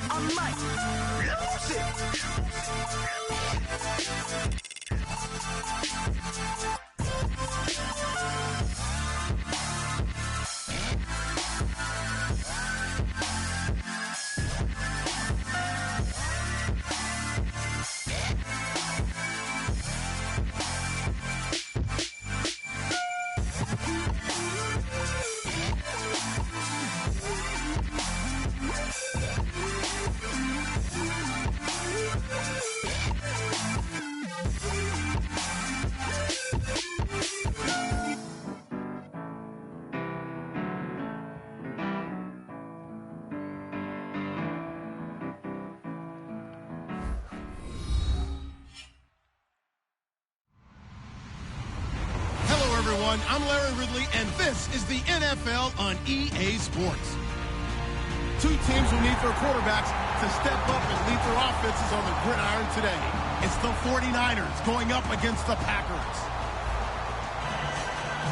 I might lose it. I'm Larry Ridley, and this is the NFL on EA Sports. Two teams will need their quarterbacks to step up and lead their offenses on the gridiron today. It's the 49ers going up against the Packers.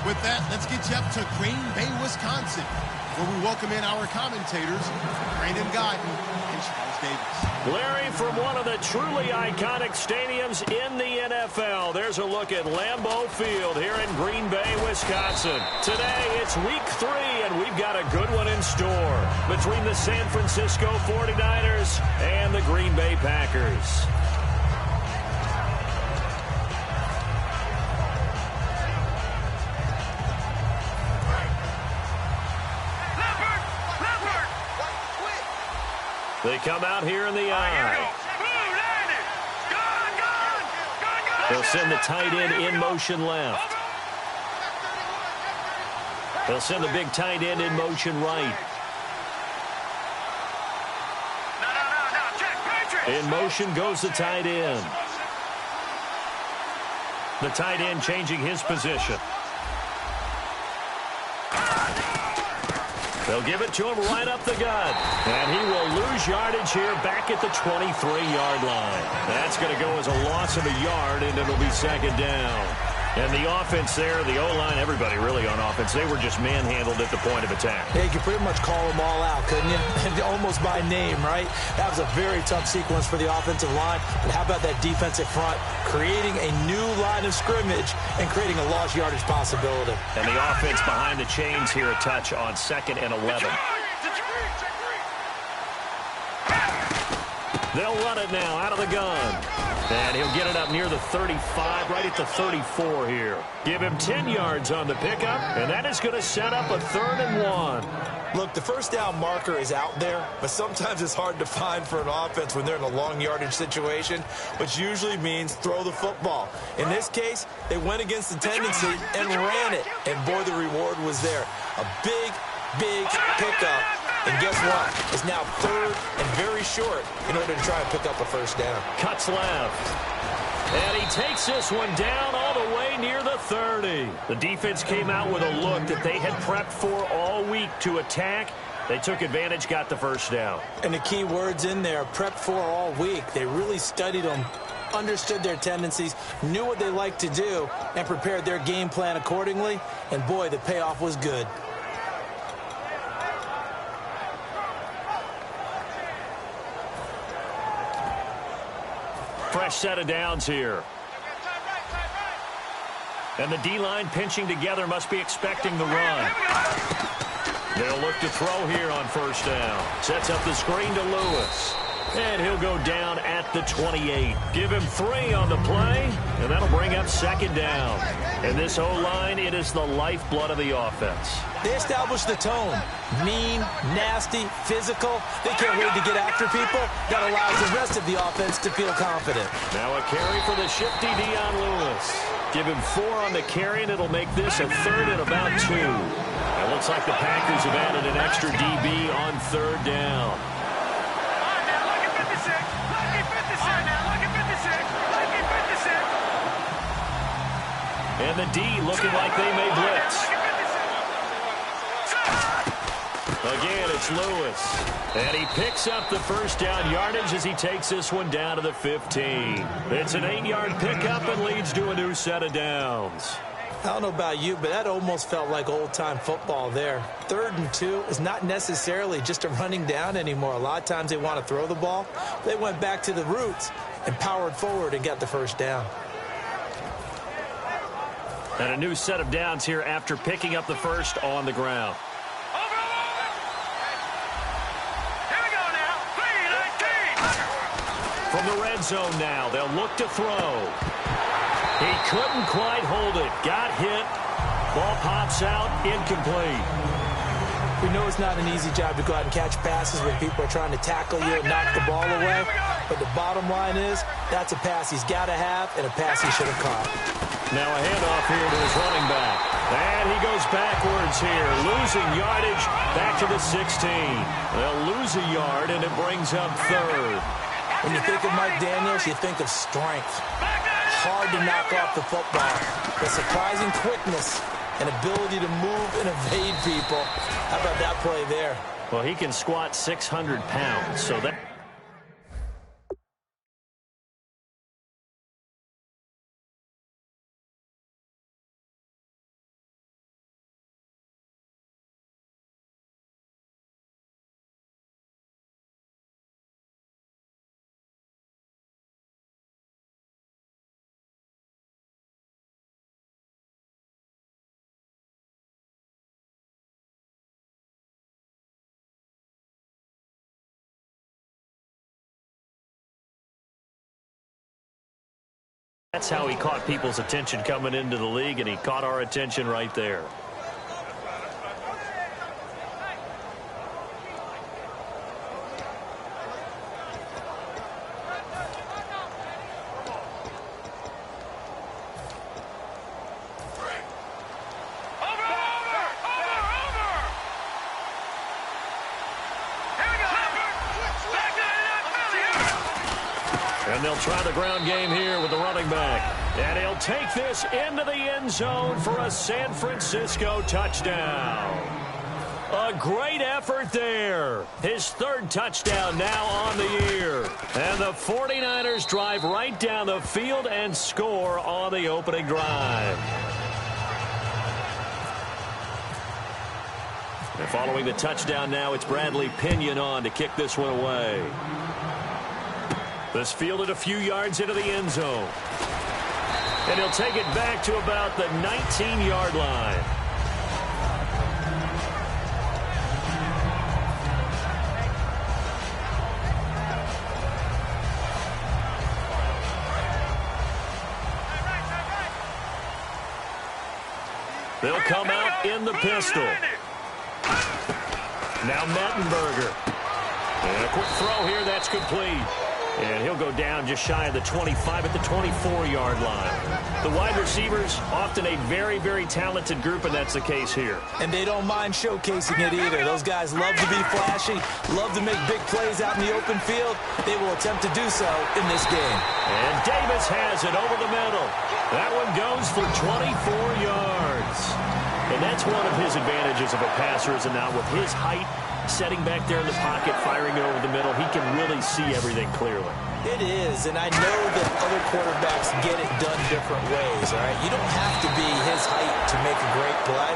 With that, let's get you up to Green Bay, Wisconsin, where we welcome in our commentators, Brandon Guyton and Charles Davis. Larry, from one of the truly iconic stadiums in the NFL, there's a look at Lambeau Field here in Green Bay, Wisconsin. Today, it's week 3, and we've got a good one in store between the San Francisco 49ers and the Green Bay Packers. They come out here in the eye. They'll send the tight end in motion left. They'll send the big tight end in motion right. In motion goes the tight end. The tight end changing his position. They'll give it to him right up the gut. And he will lose yardage here back at the 23-yard line. That's going to go as a loss of a yard, and it'll be second down. And the offense there, the O-line, everybody really on offense, they were just manhandled at the point of attack. Yeah, you could pretty much call them all out, couldn't you? And almost by name, right? That was a very tough sequence for the offensive line. But how about that defensive front creating a new line of scrimmage and creating a lost yardage possibility? And the offense behind the chains here a touch on 2nd and 11. They'll run it now out of the gun. And he'll get it up near the 35, right at the 34 here. Give him 10 yards on the pickup, and that is going to set up a 3rd and 1. Look, the first down marker is out there, but sometimes it's hard to find for an offense when they're in a long yardage situation, which usually means throw the football. In this case, they went against the tendency and ran it, and boy, the reward was there. A big pickup. And guess what? It's now 3rd and very short in order to try and pick up a first down. Cuts left. And he takes this one down all the way near the 30. The defense came out with a look that they had prepped for all week to attack. They took advantage, got the first down. And the key words in there, prepped for all week. They really studied them, understood their tendencies, knew what they liked to do, and prepared their game plan accordingly. And boy, the payoff was good. Fresh set of downs here. And the D-line pinching together must be expecting the run. They'll look to throw here on first down. Sets up the screen to Lewis. And he'll go down at the 28. Give him 3 on the play, and that'll bring up second down. And this O-line, it is the lifeblood of the offense. They established the tone. Mean, nasty, physical. They can't wait to get after people. That allows the rest of the offense to feel confident. Now a carry for the shifty Dion Lewis. Give him 4 on the carry, and it'll make this a 3rd and about 2. It looks like the Packers have added an extra DB on 3rd down. And the D looking like they may blitz. A Again, it's Lewis. And he picks up the first down yardage as he takes this one down to the 15. It's an 8-yard pickup and leads to a new set of downs. I don't know about you, but that almost felt like old-time football there. 3rd and 2 is not necessarily just a running down anymore. A lot of times they want to throw the ball. They went back to the roots and powered forward and got the first down. And a new set of downs here after picking up the first on the ground. From the red zone now, they'll look to throw. He couldn't quite hold it. Got hit. Ball pops out. Incomplete. We know it's not an easy job to go out and catch passes when people are trying to tackle you and knock the ball away. But the bottom line is, that's a pass he's got to have and a pass he should have caught. Now a handoff here to his running back. And he goes backwards here, losing yardage back to the 16. They'll lose a yard, and it brings up 3rd. When you think of Mike Daniels, you think of strength. Hard to knock off the football. The surprising quickness and ability to move and evade people. How about that play there? Well, he can squat 600 pounds, so that... That's how he caught people's attention coming into the league, and he caught our attention right there. And they'll try the ground game here with the running back. And he'll take this into the end zone for a San Francisco touchdown. A great effort there. His 3rd touchdown now on the year. And the 49ers drive right down the field and score on the opening drive. And following the touchdown now, it's Bradley Pinion on to kick this one away. This fielded a few yards into the end zone. And he'll take it back to about the 19-yard line. They'll come out in the pistol. Now Mettenberger. And a quick throw here, that's complete. And he'll go down just shy of the 25 at the 24-yard line. The wide receivers, often a very, very talented group, and that's the case here. And they don't mind showcasing it either. Those guys love to be flashy, love to make big plays out in the open field. They will attempt to do so in this game. And Davis has it over the middle. That one goes for 24 yards. And that's one of his advantages of a passer, is now with his height, setting back there in the pocket, firing it over the middle, he can really see everything clearly. It is, and I know that other quarterbacks get it done different ways, all right? You don't have to be his height to make a great play,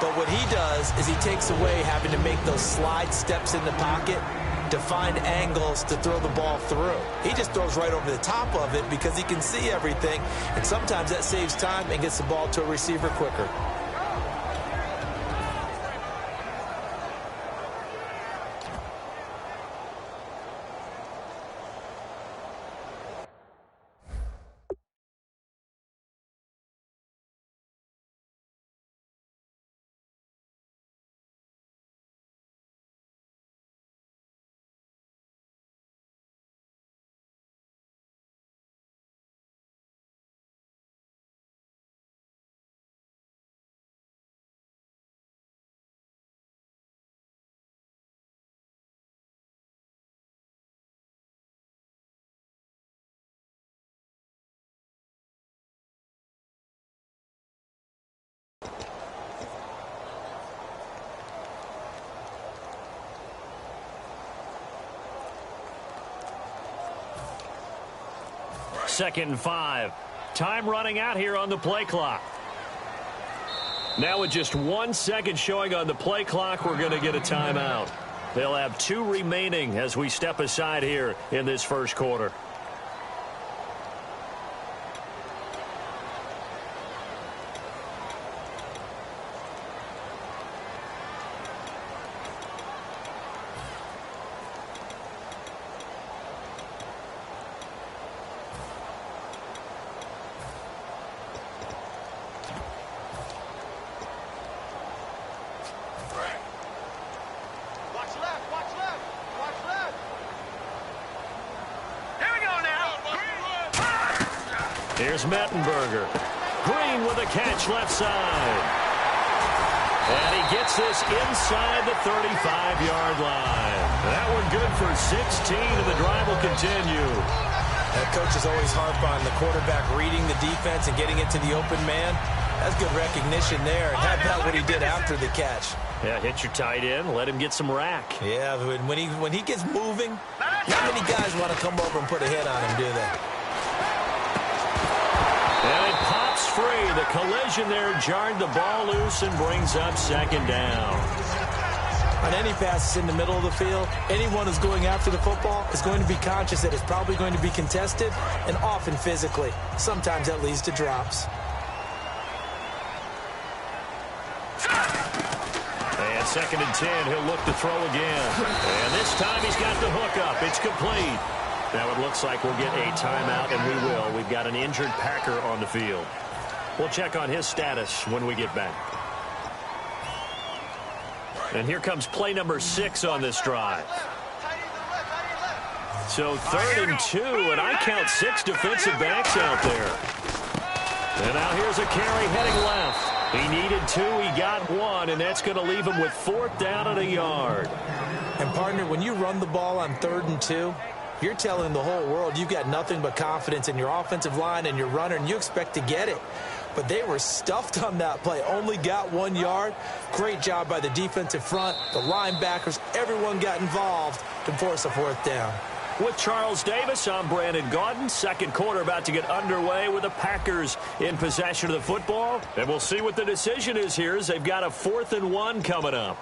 but what he does is he takes away having to make those slide steps in the pocket to find angles to throw the ball through. He just throws right over the top of it because he can see everything, and sometimes that saves time and gets the ball to a receiver quicker. 2nd and 5. Time running out here on the play clock. Now with just 1 second showing on the play clock, we're going to get a timeout. They'll have 2 remaining as we step aside here in this first quarter. Here's Mettenberger. Green with a catch left side. And he gets this inside the 35-yard line. That one good for 16, and the drive will continue. That coach is always harp on the quarterback reading the defense and getting it to the open man. That's good recognition there. And how about what he did after the catch? Yeah, hit your tight end, let him get some rack. Yeah, when he gets moving, not many guys want to come over and put a hit on him, do they? And it pops free. The collision there jarred the ball loose and brings up 2nd down. On any passes in the middle of the field, anyone who's going after the football is going to be conscious that it's probably going to be contested and often physically. Sometimes that leads to drops. And 2nd and 10, he'll look to throw again. And this time he's got the hook up. It's complete. Now it looks like we'll get a timeout, and we will. We've got an injured Packer on the field. We'll check on his status when we get back. And here comes play number 6 on this drive. So 3rd and 2, and I count 6 defensive backs out there. And now here's a carry heading left. He needed 2, he got 1, and that's going to leave him with 4th down and a yard. And, partner, when you run the ball on 3rd and 2, you're telling the whole world you've got nothing but confidence in your offensive line and your runner, and you expect to get it. But they were stuffed on that play, only got 1 yard. Great job by the defensive front, the linebackers, everyone got involved to force a 4th down. With Charles Davis, I'm Brandon Gaudin. Second quarter about to get underway with the Packers in possession of the football. And we'll see what the decision is here as they've got a 4th and 1 coming up.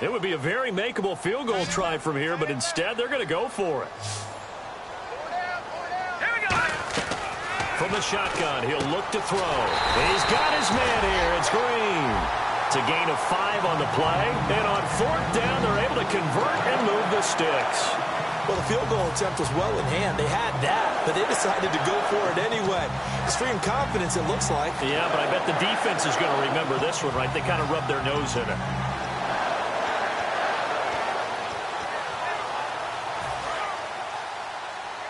It would be a very makeable field goal try from here, but instead they're going to go for it. From the shotgun, he'll look to throw. He's got his man here. It's Green. It's a gain of 5 on the play. And on 4th down, they're able to convert and move the sticks. Well, the field goal attempt was well in hand. They had that, but they decided to go for it anyway. Extreme confidence, it looks like. Yeah, but I bet the defense is going to remember this one, right? They kind of rubbed their nose in it.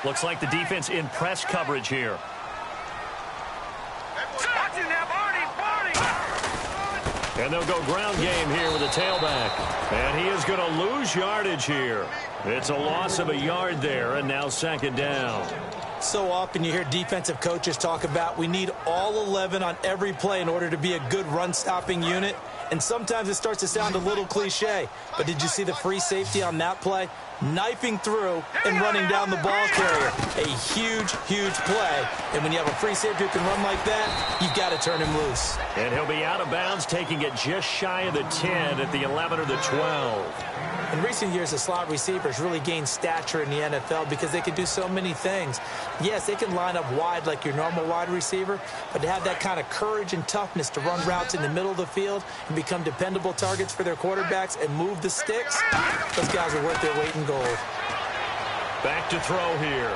Looks like the defense in press coverage here. And they'll go ground game here with a tailback. And he is going to lose yardage here. It's a loss of a yard there, and now 2nd down. So often you hear defensive coaches talk about we need all 11 on every play in order to be a good run-stopping unit. And sometimes it starts to sound a little cliche. But did you see the free safety on that play? Knifing through and running down the ball carrier. A huge, huge play. And when you have a free safety who can run like that, you've got to turn him loose. And he'll be out of bounds, taking it just shy of the 10 at the 11 or the 12. In recent years, the slot receivers really gained stature in the NFL because they can do so many things. Yes, they can line up wide like your normal wide receiver, but to have that kind of courage and toughness to run routes in the middle of the field and become dependable targets for their quarterbacks and move the sticks, those guys are worth their weight in gold. Back to throw here.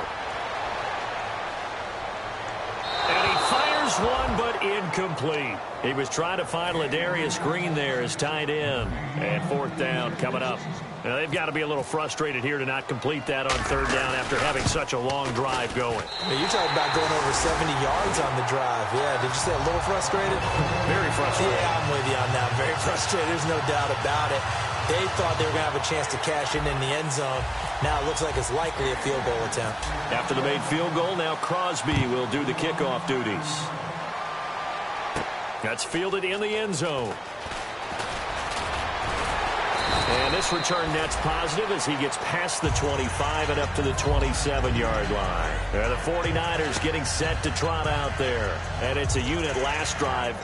And he fires Here's one, but incomplete. He was trying to find Ladarius Green there as tight end. And fourth down coming up. Now, they've got to be a little frustrated here to not complete that on third down after having such a long drive going. You're talking about going over 70 yards on the drive. Yeah, did you say a little frustrated? Very frustrated. Yeah, I'm with you on that. Very frustrated. There's no doubt about it. They thought they were going to have a chance to cash in the end zone. Now it looks like it's likely a field goal attempt. After the made field goal, now Crosby will do the kickoff duties. That's fielded in the end zone. And this return net's positive as he gets past the 25 and up to the 27-yard line. And the 49ers getting set to trot out there. And it's a unit last drive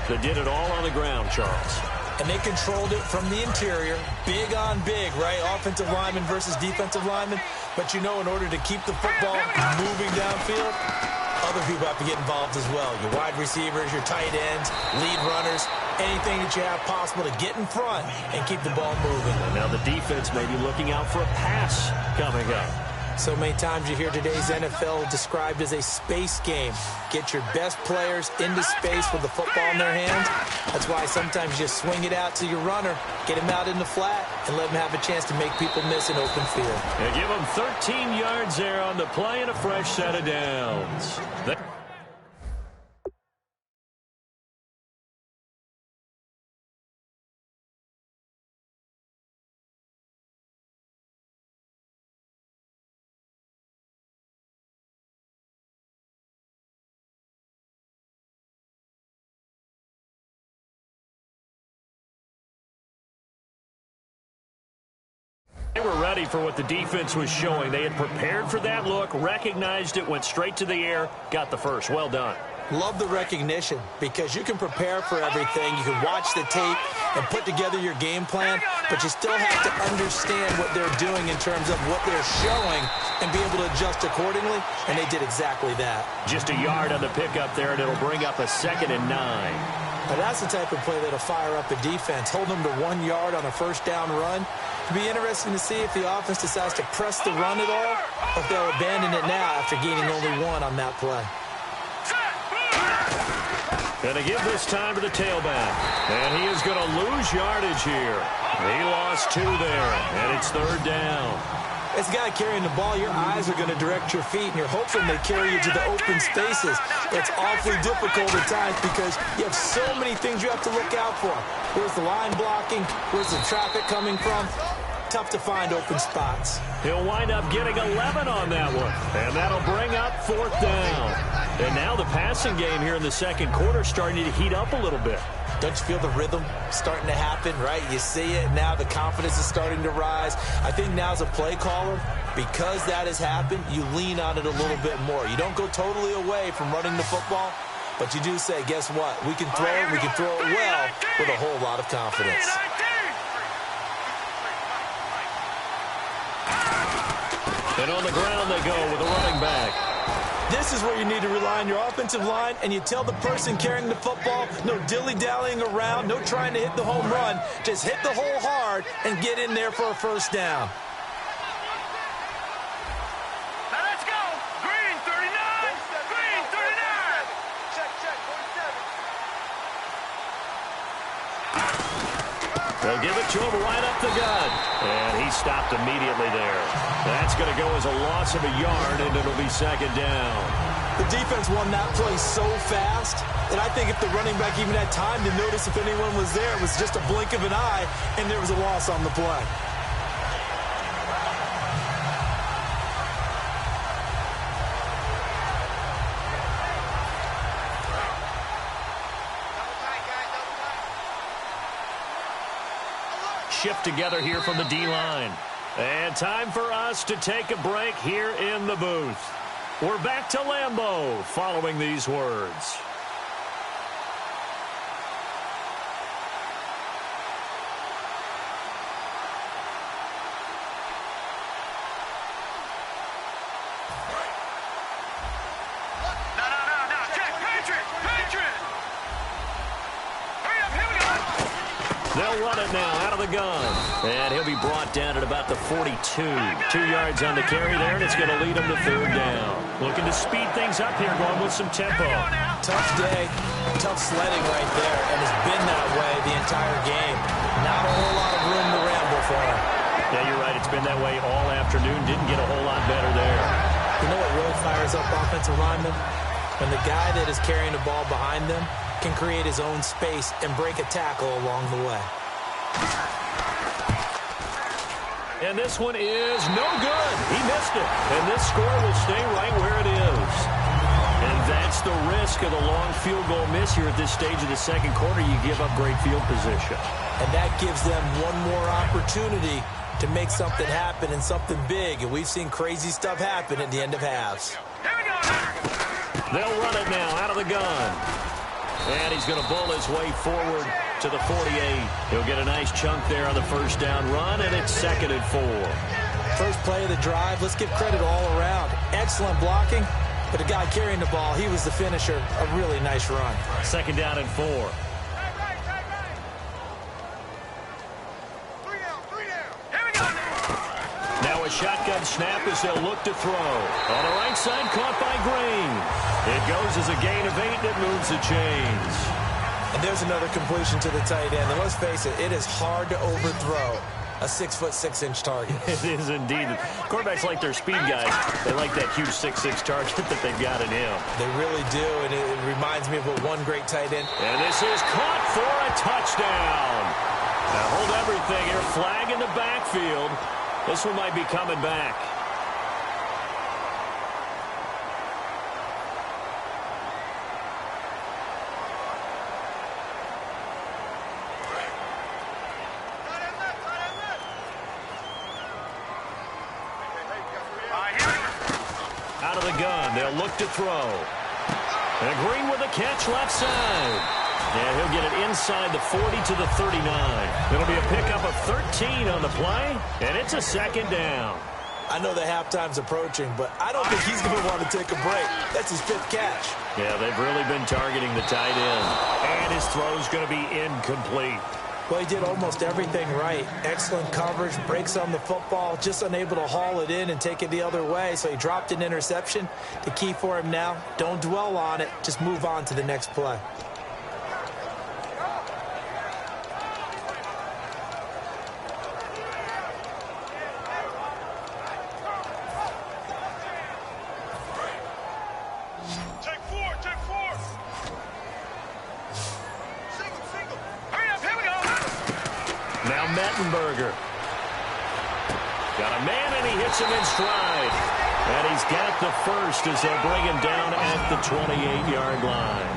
that did it all on the ground, Charles. And they controlled it from the interior, big on big, right? Offensive lineman versus defensive lineman. But, you know, in order to keep the football moving downfield, other people have to get involved as well. Your wide receivers, your tight ends, lead runners, anything that you have possible to get in front and keep the ball moving. And now the defense may be looking out for a pass coming up. So many times you hear today's NFL described as a space game. Get your best players into space with the football in their hands. That's why sometimes you just swing it out to your runner, get him out in the flat, and let him have a chance to make people miss an open field. And give him 13 yards there on the play and a fresh set of downs. They were ready for what the defense was showing. They had prepared for that look, recognized it, went straight to the air, got the first. Well done. Love the recognition because you can prepare for everything. You can watch the tape and put together your game plan, but you still have to understand what they're doing in terms of what they're showing and be able to adjust accordingly, and they did exactly that. Just a yard on the pickup there, and it'll bring up a 2nd and 9. Now that's the type of play that'll fire up a defense. Hold them to 1 yard on a first down run. It'll be interesting to see if the offense decides to press the run at all, or if they'll abandon it now after gaining only 1 on that play. Going to give this time to the tailback. And he is going to lose yardage here. He lost 2 there, and it's 3rd down. As a guy carrying the ball, your eyes are going to direct your feet, and you're hoping they carry you to the open spaces. It's awfully difficult at times because you have so many things you have to look out for. Where's the line blocking? Where's the traffic coming from? Tough to find open spots. He'll wind up getting 11 on that one, and that'll bring up 4th down. And now the passing game here in the second quarter starting to heat up a little bit. Don't you feel the rhythm starting to happen, right? You see it, now the confidence is starting to rise. I think now as a play caller, because that has happened, you lean on it a little bit more. You don't go totally away from running the football, but you do say, guess what? We can throw it, we can throw it well with a whole lot of confidence. And on the ground they go with a running back. This is where you need to rely on your offensive line, and you tell the person carrying the football, no dilly-dallying around, no trying to hit the home run. Just hit the hole hard and get in there for a first down. Now let's go. Green 39. Green 39. Check, 47. They'll give it to him right up the gut. And he stopped immediately there. That's going to go as a loss of a yard, and it'll be 2nd down. The defense won that play so fast that I think if the running back even had time to notice if anyone was there, it was just a blink of an eye, and there was a loss on the play. Shift together here from the D-line. And time for us to take a break here in the booth. We're back to Lambeau following these words. No. Check. Patriot. Hurry up. Here we go. They'll They'll run it now out of the gun. And he'll be brought down at about the 42. 2 yards on the carry there, and it's going to lead him to third down. Looking to speed things up here, going with some tempo. Tough day, tough sledding right there, and it's been that way the entire game. Not a whole lot of room to ramble for him. Yeah, you're right. It's been that way all afternoon. Didn't get a whole lot better there. You know what really fires up offensive linemen? When the guy that is carrying the ball behind them can create his own space and break a tackle along the way. And this one is no good. He missed it. And this score will stay right where it is. And that's the risk of the long field goal miss here at this stage of the second quarter. You give up great field position. And that gives them one more opportunity to make something happen and something big. And we've seen crazy stuff happen at the end of halves. They'll run it now out of the gun. And he's going to bull his way forward to the 48. He'll get a nice chunk there on the first down run, and it's 2nd and 4. First play of the drive, let's give credit all around. Excellent blocking, but the guy carrying the ball, he was the finisher. A really nice run. 2nd down and 4. Now a shotgun snap as they'll look to throw. On the right side, caught by Green. It goes as a gain of 8, and it moves the chains. And there's another completion to the tight end. And let's face it, it is hard to overthrow a 6'6" target. It is indeed. Quarterbacks like their speed guys. They like that huge 6'6" target that they've got in him. They really do, and it reminds me of what one great tight end. And this is caught for a touchdown. Now hold everything here. Flag in the backfield. This one might be coming back. Out of the gun, they'll look to throw. And Green with a catch left side. And he'll get it inside the 40 to the 39. It'll be a pickup of 13 on the play, and it's a 2nd down. I know the halftime's approaching, but I don't think he's going to want to take a break. That's his 5th catch. Yeah, they've really been targeting the tight end. And his throw's going to be incomplete. Well, he did almost everything right. Excellent coverage, breaks on the football, just unable to haul it in and take it the other way. So he dropped an interception. The key for him now, don't dwell on it. Just move on to the next play. Mettenberger. Got a man, and he hits him in stride. And he's got the first as they'll bring him down at the 28-yard line.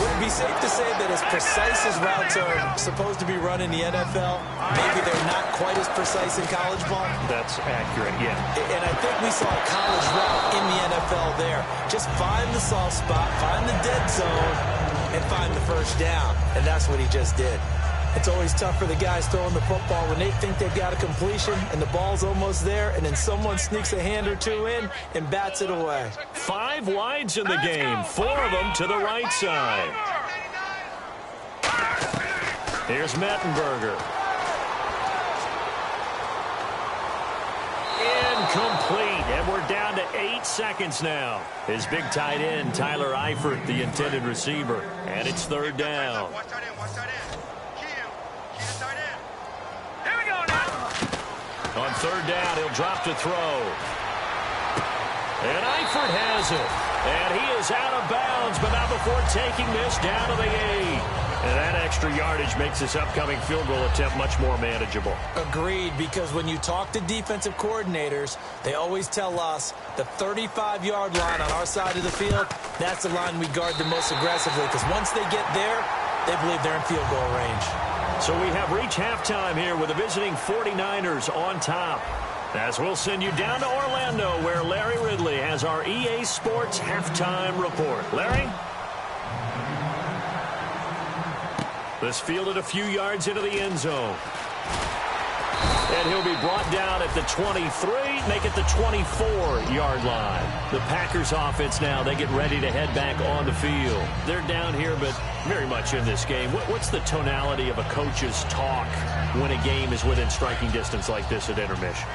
Would it be safe to say that as precise as routes are supposed to be run in the NFL, maybe they're not quite as precise in college ball? That's accurate, yeah. And I think we saw a college route in the NFL there. Just find the soft spot, find the dead zone, and find the first down. And that's what he just did. It's always tough for the guys throwing the football when they think they've got a completion and the ball's almost there, and then someone sneaks a hand or two in and bats it away. 5 wides in the game, 4 of them to the right side. Here's Mettenberger. Incomplete, and we're down to 8 seconds now. His big tight end, Tyler Eifert, the intended receiver, and it's 3rd down. On 3rd down, he'll drop to throw. And Eifert has it. And he is out of bounds, but not before taking this down to the 8. And that extra yardage makes this upcoming field goal attempt much more manageable. Agreed, because when you talk to defensive coordinators, they always tell us the 35-yard line on our side of the field, that's the line we guard the most aggressively, because once they get there, they believe they're in field goal range. So we have reached halftime here with the visiting 49ers on top. As we'll send you down to Orlando, where Larry Ridley has our EA Sports halftime report. Larry? This fielded a few yards into the end zone. And he'll be brought down at the 23, make it the 24-yard line. The Packers offense now, they get ready to head back on the field. They're down here, but very much in this game. What's the tonality of a coach's talk when a game is within striking distance like this at intermission?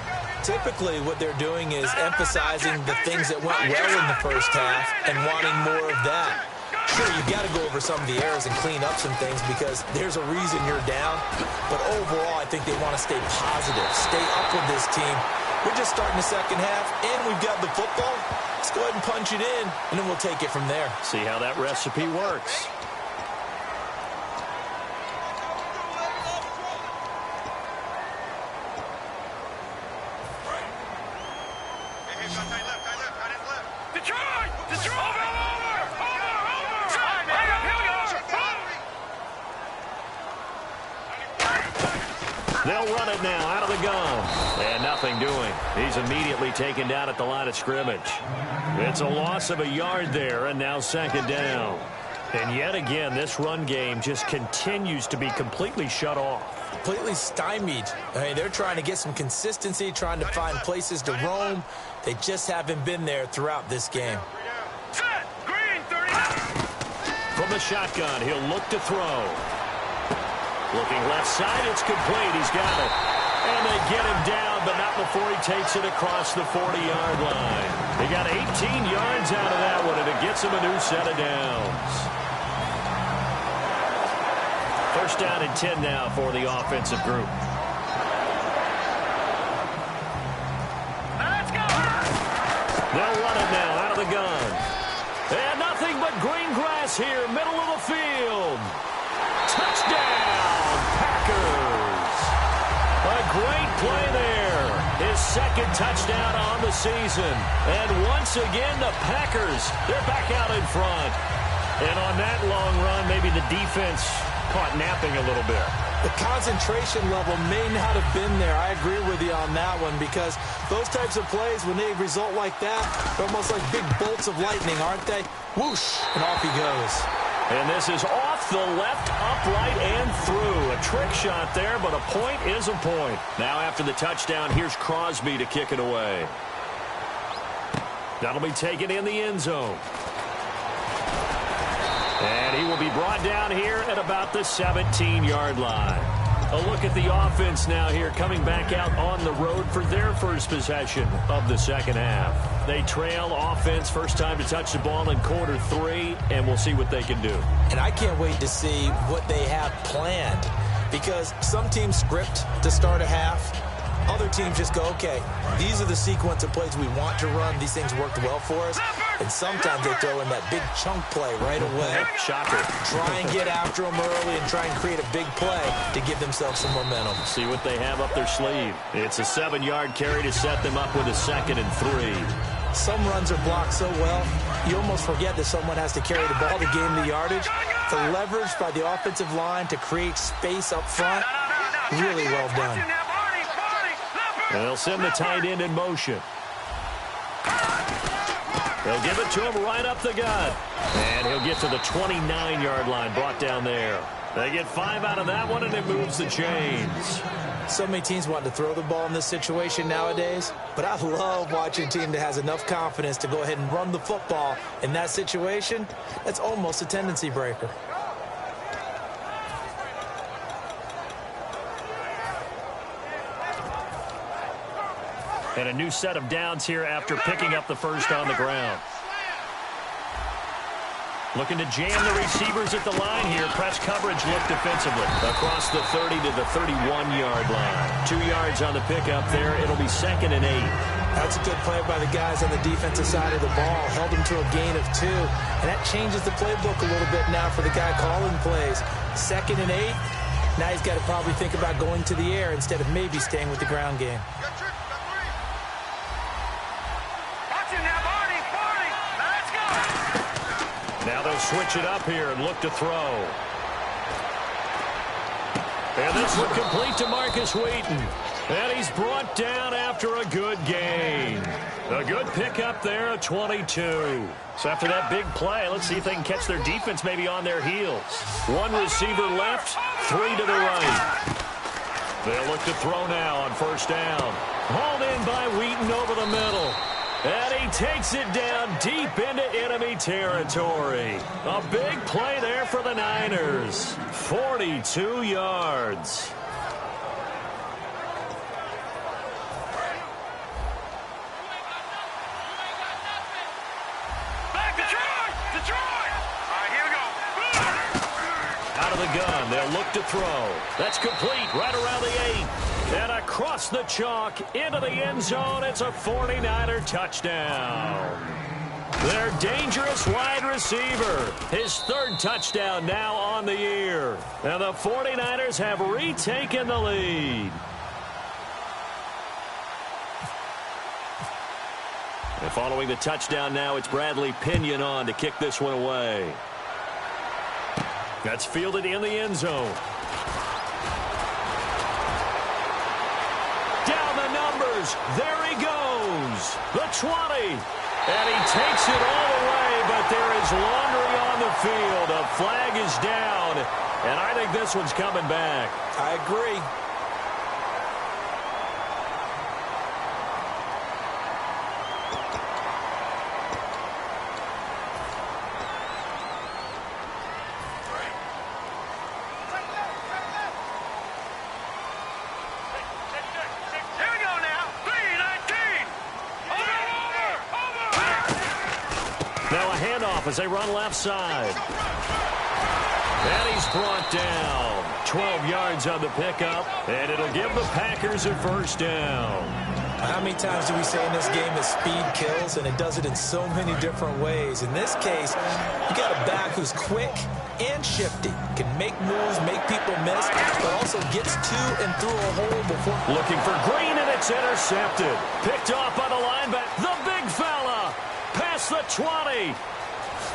Typically, what they're doing is emphasizing the things that went well in the first half and wanting more of that. Sure, you've got to go over some of the errors and clean up some things because there's a reason you're down. But overall, I think they want to stay positive, stay up with this team. We're just starting the second half, and we've got the football. Let's go ahead and punch it in, and then we'll take it from there. See how that recipe works. They'll run it now out of the gun. And nothing doing. He's immediately taken down at the line of scrimmage. It's a loss of a yard there, and now second down. And yet again, this run game just continues to be completely shut off. Completely stymied. I mean, they're trying to get some consistency, trying to find places to roam. They just haven't been there throughout this game. From the shotgun, he'll look to throw. Looking left side, it's complete. He's got it. And they get him down, but not before he takes it across the 40-yard line. They got 18 yards out of that one, and it gets him a new set of downs. First down and 10 now for the offensive group. Let's go! They'll run it now out of the gun. And nothing but green grass here, middle of the field. Touchdown, Packers. A great play there. His second touchdown on the season. And once again, the Packers, they're back out in front. And on that long run, maybe the defense caught napping a little bit. The concentration level may not have been there. I agree with you on that one because those types of plays, when they result like that, they're almost like big bolts of lightning, aren't they? Whoosh, and off he goes. And this is off the left, upright, and through. A trick shot there, but a point is a point. Now after the touchdown, here's Crosby to kick it away. That'll be taken in the end zone. And he will be brought down here at about the 17-yard line. A look at the offense now here, coming back out on the road for their first possession of the second half. They trail offense, first time to touch the ball in quarter 3, and we'll see what they can do. And I can't wait to see what they have planned because some teams script to start a half. Other teams just go, okay, these are the sequence of plays we want to run. These things worked well for us. And sometimes they throw in that big chunk play right away. Shocker. Try and get after them early and try and create a big play to give themselves some momentum. See what they have up their sleeve. It's a 7-yard carry to set them up with a 2nd and 3. Some runs are blocked so well, you almost forget that someone has to carry the ball to gain the yardage. The leverage by the offensive line to create space up front, really well done. They'll send the tight end in motion. They'll give it to him right up the gut. And he'll get to the 29-yard line, brought down there. They get 5 out of that one, and it moves the chains. So many teams want to throw the ball in this situation nowadays, but I love watching a team that has enough confidence to go ahead and run the football in that situation. That's almost a tendency breaker. And a new set of downs here after picking up the first on the ground. Looking to jam the receivers at the line here. Press coverage look defensively. Across the 30 to the 31-yard line. 2 yards on the pickup there. It'll be 2nd and 8. That's a good play by the guys on the defensive side of the ball. Held them to a gain of 2. And that changes the playbook a little bit now for the guy calling plays. 2nd and 8. Now he's got to probably think about going to the air instead of maybe staying with the ground game. Now they'll switch it up here and look to throw. And this one complete to Marcus Wheaton. And he's brought down after a good gain. A good pickup there at 22. So after that big play, let's see if they can catch their defense maybe on their heels. 1 receiver left, 3 to the right. They'll look to throw now on first down. Hauled in by Wheaton over the middle. And he takes it down deep into enemy territory. A big play there for the Niners. 42 yards. Back Detroit! Detroit! All right, here we go. Out of the gun, they'll look to throw. That's complete right around the 8. And across the chalk into the end zone. It's a 49er touchdown. Their dangerous wide receiver. His third touchdown now on the year. And the 49ers have retaken the lead. And following the touchdown now, it's Bradley Pinion on to kick this one away. That's fielded in the end zone. Down the numbers. There he goes. The 20. And he takes it all the way, but there is laundry on the field. A flag is down, and I think this one's coming back. I agree. As they run left side. And he's brought down. 12 yards on the pickup, and it'll give the Packers a first down. How many times do we say in this game that speed kills, and it does it in so many different ways? In this case, you got a back who's quick and shifty, can make moves, make people miss, but also gets to and through a hole before. Looking for Green, and it's intercepted. Picked off by the linebacker. The big fella. Past the 20.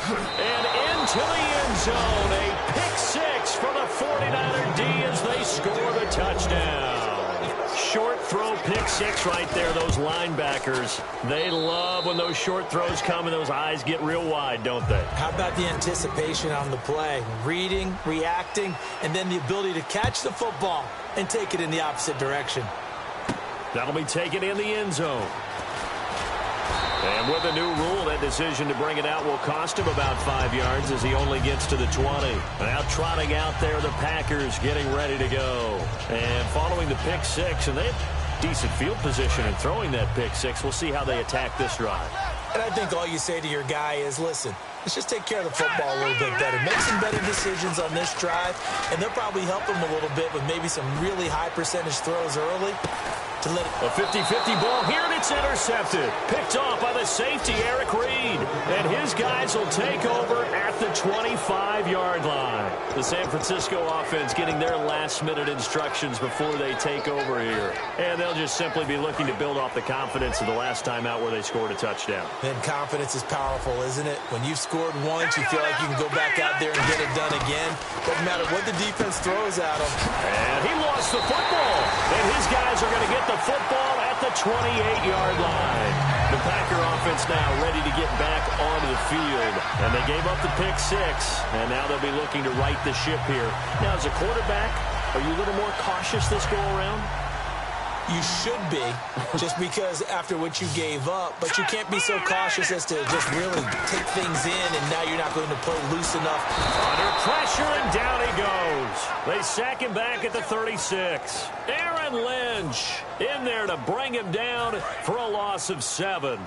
And into the end zone, a pick-6 for the 49er D as they score the touchdown. Short throw pick-6 right there, those linebackers. They love when those short throws come and those eyes get real wide, don't they? How about the anticipation on the play? Reading, reacting, and then the ability to catch the football and take it in the opposite direction. That'll be taken in the end zone. And with a new rule, that decision to bring it out will cost him about 5 yards as he only gets to the 20. Now trotting out there, the Packers getting ready to go. And following the pick-6, and they have decent field position in throwing that pick-6. We'll see how they attack this drive. And I think all you say to your guy is, listen, let's just take care of the football a little bit better. Make some better decisions on this drive, and they'll probably help him a little bit with maybe some really high percentage throws early. To let a 50-50 ball here, and it's intercepted. Picked off by the safety, Eric Reed. And his guys will take over at the 25-yard line. The San Francisco offense getting their last-minute instructions before they take over here. And they'll just simply be looking to build off the confidence of the last time out where they scored a touchdown. Then confidence is powerful, isn't it? When you've scored once, you feel like you can go back out there and get it done again. Doesn't matter what the defense throws at him. And he lost the football. And his guys are going to get the football at the 28-yard line. The Packer offense now ready to get back onto the field. And they gave up the pick-6. And now they'll be looking to right the ship here. Now, as a quarterback, are you a little more cautious this go-around? You should be, just because after what you gave up, but you can't be so cautious as to just really take things in, and now you're not going to play loose enough. Under pressure, and down he goes. They sack him back at the 36. Aaron Lynch in there to bring him down for a loss of 7.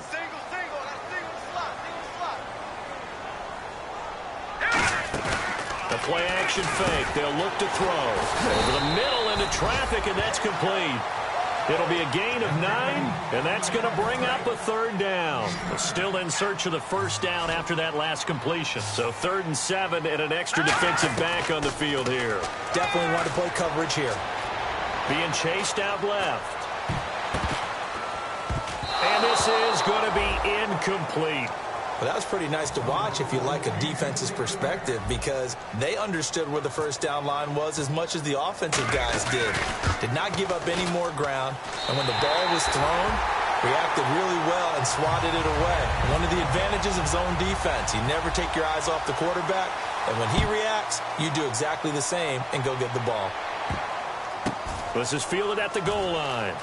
The play-action fake. They'll look to throw. Over the middle into traffic, and that's complete. It'll be a gain of 9, and that's going to bring up a third down. Still in search of the first down after that last completion. So 3rd and 7 and an extra defensive back on the field here. Definitely want to play coverage here. Being chased out left. And this is going to be incomplete. Well, that was pretty nice to watch if you like a defense's perspective, because they understood where the first down line was as much as the offensive guys did. Did not give up any more ground, and when the ball was thrown, reacted really well and swatted it away. One of the advantages of zone defense, you never take your eyes off the quarterback, and when he reacts, you do exactly the same and go get the ball. This is fielded at the goal line.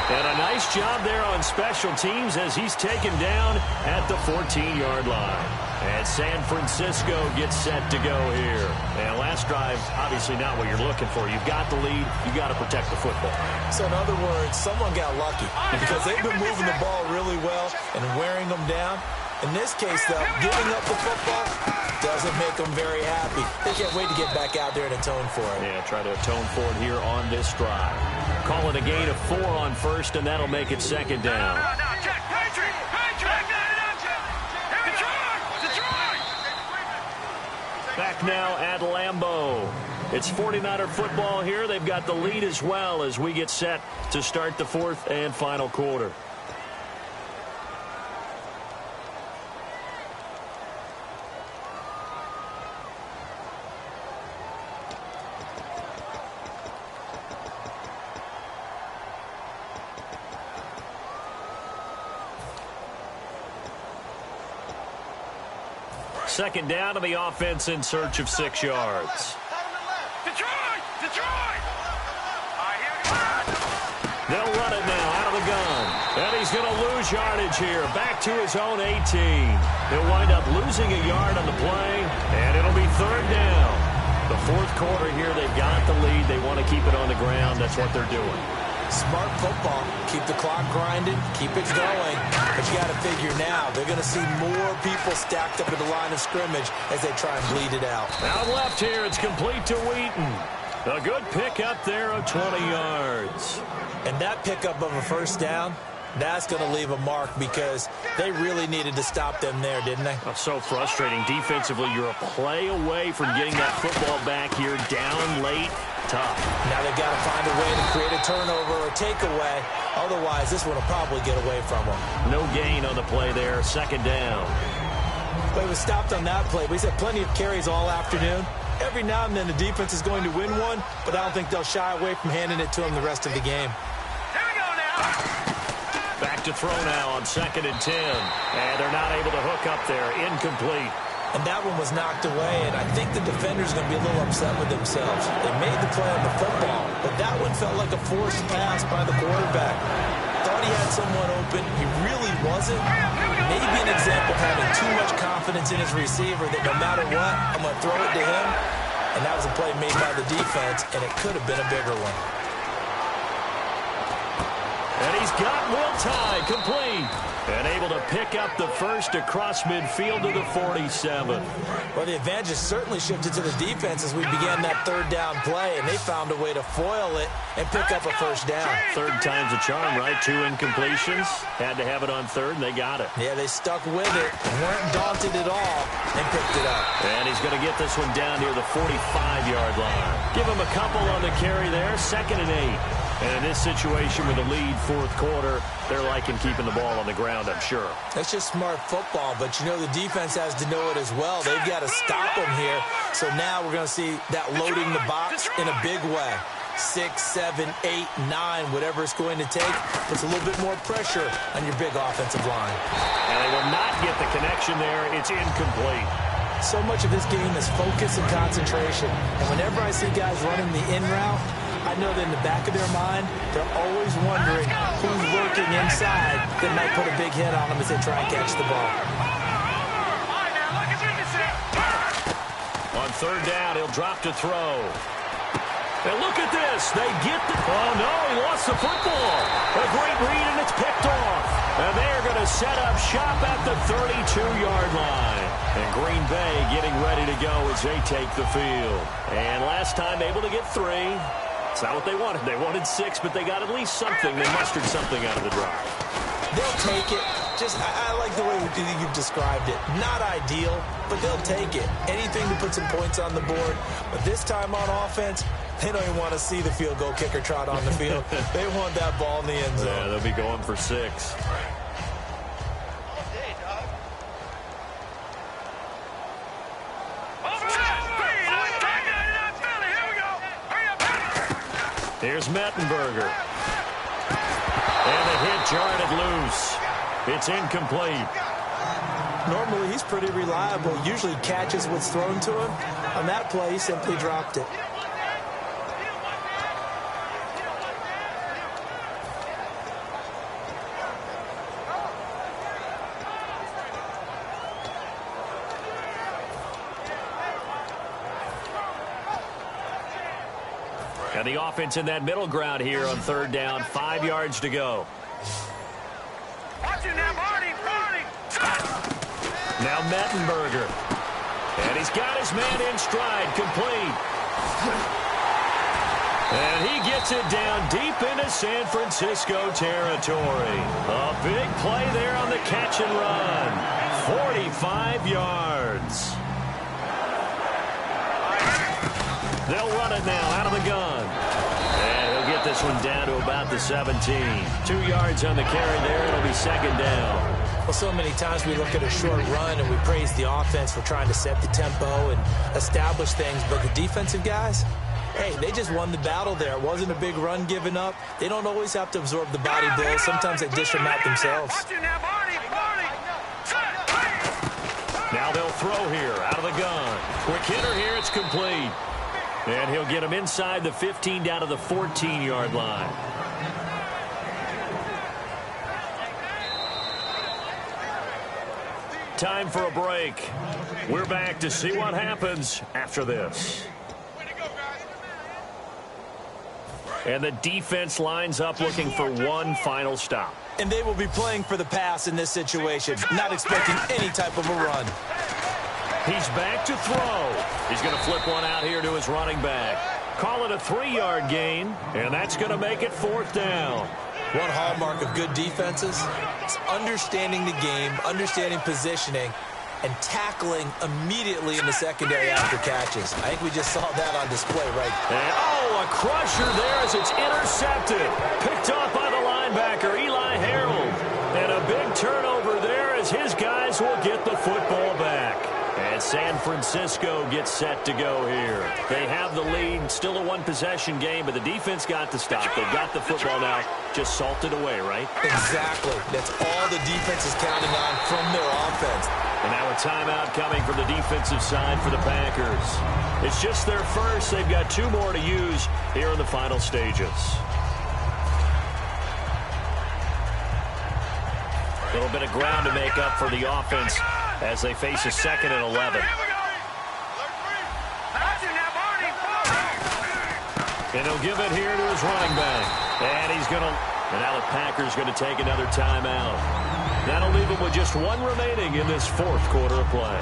And a nice job there on special teams as he's taken down at the 14-yard line. And San Francisco gets set to go here. And last drive, obviously not what you're looking for. You've got the lead. You've got to protect the football. So in other words, someone got lucky because they've been moving the ball really well and wearing them down. In this case, though, giving up the football doesn't make them very happy. They can't wait to get back out there and atone for it. Yeah, try to atone for it here on this drive. Call it a gain of 4 on first, and that'll make it second down. Back now at Lambeau. It's 49er football here. They've got the lead as well as we get set to start the fourth and final quarter. Second down to the offense in search of 6 yards. Detroit! They'll run it now out of the gun. And he's going to lose yardage here. Back to his own 18. He'll wind up losing a yard on the play, and it'll be third down. The fourth quarter here, they've got the lead. They want to keep it on the ground. That's what they're doing. Smart football. Keep the clock grinding. Keep it going. But you got to figure now, they're going to see more people stacked up at the line of scrimmage as they try and bleed it out. Out left here, it's complete to Wheaton. A good pickup there of 20 yards. And that pickup of a first down, that's going to leave a mark because they really needed to stop them there, didn't they? Oh, so frustrating. Defensively, you're a play away from getting that football back here down late. Tough. Now they've got to find a way to create a turnover or takeaway. Otherwise, this one will probably get away from them. No gain on the play there. Second down. But it was stopped on that play. We've had plenty of carries all afternoon. Every now and then the defense is going to win one, but I don't think they'll shy away from handing it to them the rest of the game. Here we go now. Back to throw now on 2nd and 10. And they're not able to hook up there. Incomplete. And that one was knocked away, and I think the defender's going to be a little upset with themselves. They made the play on the football, but that one felt like a forced pass by the quarterback. Thought he had someone open. He really wasn't. Maybe an example of having too much confidence in his receiver that no matter what, I'm going to throw it to him. And that was a play made by the defense, and it could have been a bigger one. And he's got Will Tye complete. And able to pick up the first across midfield to the 47. Well, the advantage certainly shifted to the defense as we began that third down play, and they found a way to foil it and pick up a first down. Third time's a charm, right? 2 incompletions. Had to have it on third, and they got it. Yeah, they stuck with it, weren't daunted at all, and picked it up. And he's going to get this one down near the 45-yard line. Give him a couple on the carry there. 2nd and 8. And in this situation with the lead fourth quarter, they're liking keeping the ball on the ground, I'm sure. That's just smart football, but you know the defense has to know it as well. They've got to stop them here. So now we're going to see that loading the box in a big way. 6, 7, 8, 9, whatever it's going to take, puts a little bit more pressure on your big offensive line. And they will not get the connection there. It's incomplete. So much of this game is focus and concentration. And whenever I see guys running the in route, I know that in the back of their mind, they're always wondering who's lurking inside that might put a big hit on them as they try and catch the ball. On third down, he'll drop to throw. And look at this. They get the... Oh, no, he lost the football. A great read, and it's picked off. And they're going to set up shop at the 32-yard line. And Green Bay getting ready to go as they take the field. And last time able to get 3. It's not what they wanted. They wanted 6, but they got at least something. They mustered something out of the drive. They'll take it. Just, I like the way you've described it. Not ideal, but they'll take it. Anything to put some points on the board. But this time on offense, they don't even want to see the field goal kicker trot on the field. They want that ball in the end zone. Yeah, they'll be going for 6. Here's Mettenberger. And the hit jarred loose. It's incomplete. Normally, he's pretty reliable. Usually catches what's thrown to him. On that play, he simply dropped it. And the offense in that middle ground here on third down, 5 yards to go. Watch it now, Barney. Now Mettenberger. And he's got his man in stride, complete. And he gets it down deep into San Francisco territory. A big play there on the catch and run. 45 yards. They'll run it now out of the gun. And he'll get this one down to about the 17. 2 yards on the carry there. It'll be second down. Well, so many times we look at a short run and we praise the offense for trying to set the tempo and establish things. But the defensive guys, hey, they just won the battle there. It wasn't a big run given up. They don't always have to absorb the body blows. Sometimes they dish them out themselves. Now they'll throw here out of the gun. Quick hitter here. It's complete. And he'll get him inside the 15 down to the 14-yard line. Time for a break. We're back to see what happens after this. And the defense lines up looking for one final stop. And they will be playing for the pass in this situation, not expecting any type of a run. He's back to throw. He's going to flip one out here to his running back. Call it a 3-yard gain, and that's going to make it fourth down. One hallmark of good defenses is understanding the game, understanding positioning, and tackling immediately in the secondary after catches. I think we just saw that on display right there. And, a crusher there as it's intercepted. Picked off by the linebacker, Eli Harold. And a big turnover there as his guys will get the football back. And San Francisco gets set to go here. They have the lead. Still a one-possession game, but the defense got the stop. They've got the football now. Just salted away, right? Exactly. That's all the defense is counting on from their offense. And now a timeout coming from the defensive side for the Packers. It's just their first. They've got 2 more to use here in the final stages. A little bit of ground to make up for the offense as they face a 2nd and 11. And he'll give it here to his running back. And he's going to... And now the Packers going to take another timeout. That'll leave him with just 1 remaining in this 4th quarter of play.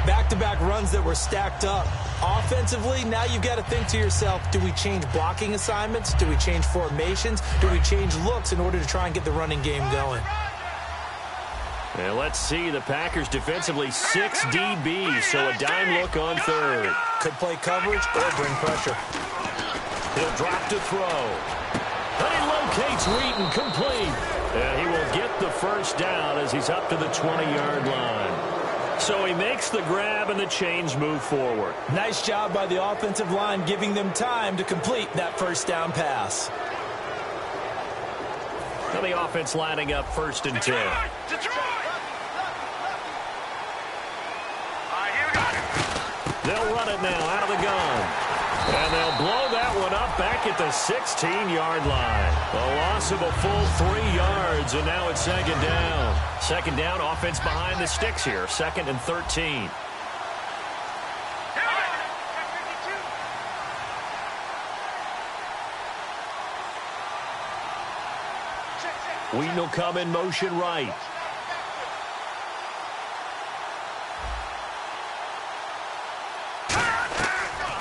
Back-to-back runs that were stacked up. Offensively, now you've got to think to yourself, do we change blocking assignments? Do we change formations? Do we change looks in order to try and get the running game going? And let's see, the Packers defensively 6 DBs, so a dime look on third. Could play coverage or bring pressure. He'll drop to throw. And he locates Wheaton, complete. And he will get the first down as he's up to the 20-yard line. So he makes the grab and the chains move forward. Nice job by the offensive line giving them time to complete that first down pass. Now the offense lining up 1st and 10. They'll run it now out of the gun. And they'll blow that one up back at the 16-yard line. A loss of a full 3 yards, and now it's 2nd down. 2nd down, offense behind the sticks here. 2nd and 13. Wheaton will come in motion right.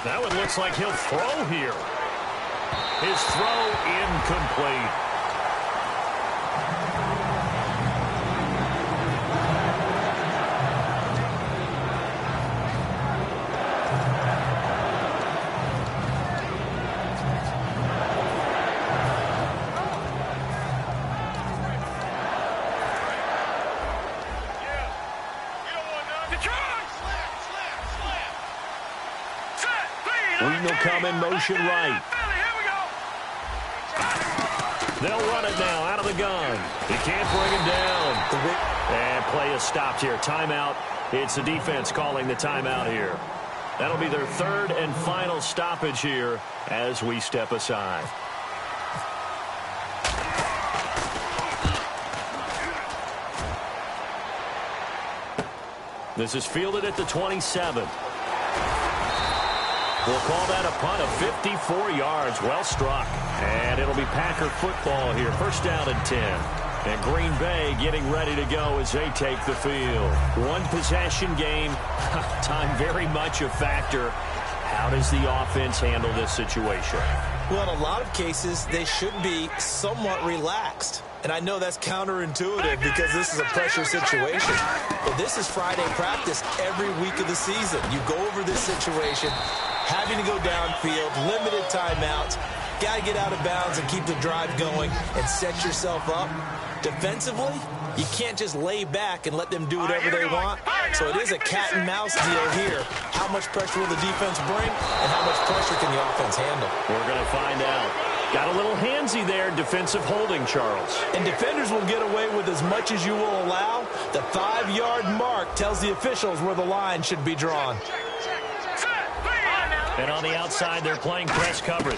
That one looks like he'll throw here. His throw incomplete. Wheaton will come in motion right. They'll run it now out of the gun. He can't bring him down. And play is stopped here. Timeout. It's the defense calling the timeout here. That'll be their 3rd and final stoppage here as we step aside. This is fielded at the 27. We'll call that a punt of 54 yards. Well struck. And it'll be Packer football here. First down and 10. And Green Bay getting ready to go as they take the field. One possession game. Time very much a factor. How does the offense handle this situation? Well, in a lot of cases, they should be somewhat relaxed. And I know that's counterintuitive because this is a pressure situation. But this is Friday practice every week of the season. You go over this situation, having to go downfield, limited timeouts, got to get out of bounds and keep the drive going and set yourself up. Defensively, you can't just lay back and let them do whatever they want. So it is a cat and mouse deal here. How much pressure will the defense bring and how much pressure can the offense handle? We're going to find out. Got a little handsy there, defensive holding, Charles. And defenders will get away with as much as you will allow. The 5-yard mark tells the officials where the line should be drawn. And on the outside, they're playing press coverage.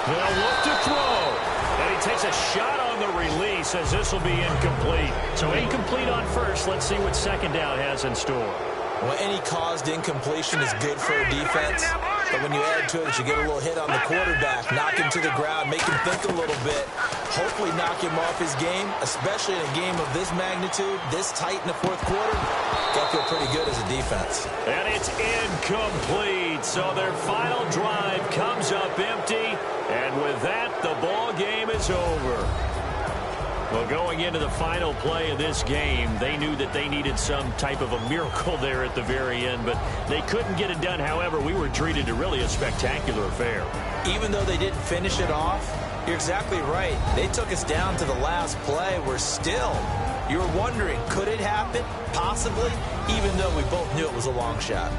They'll look to throw. And he takes a shot on the release as this will be incomplete. So incomplete on first. Let's see what second down has in store. Well, any caused incompletion is good for a defense. But when you add to it, you get a little hit on the quarterback, knock him to the ground, make him think a little bit, hopefully knock him off his game, especially in a game of this magnitude, this tight in the fourth quarter. Got to feel pretty good as a defense. And it's incomplete. So their final drive comes up empty. And with that, the ball game is over. Well, going into the final play of this game, they knew that they needed some type of a miracle there at the very end, but they couldn't get it done. However, we were treated to really a spectacular affair. Even though they didn't finish it off, you're exactly right. They took us down to the last play. We're still, you were wondering, could it happen? Possibly, even though we both knew it was a long shot.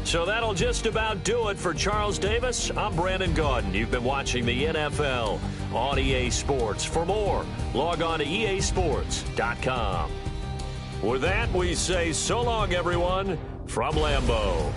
So that'll just about do it for Charles Davis. I'm Brandon Gaudin. You've been watching the NFL on EA Sports. For more, log on to easports.com. With that, we say so long, everyone, from Lambeau.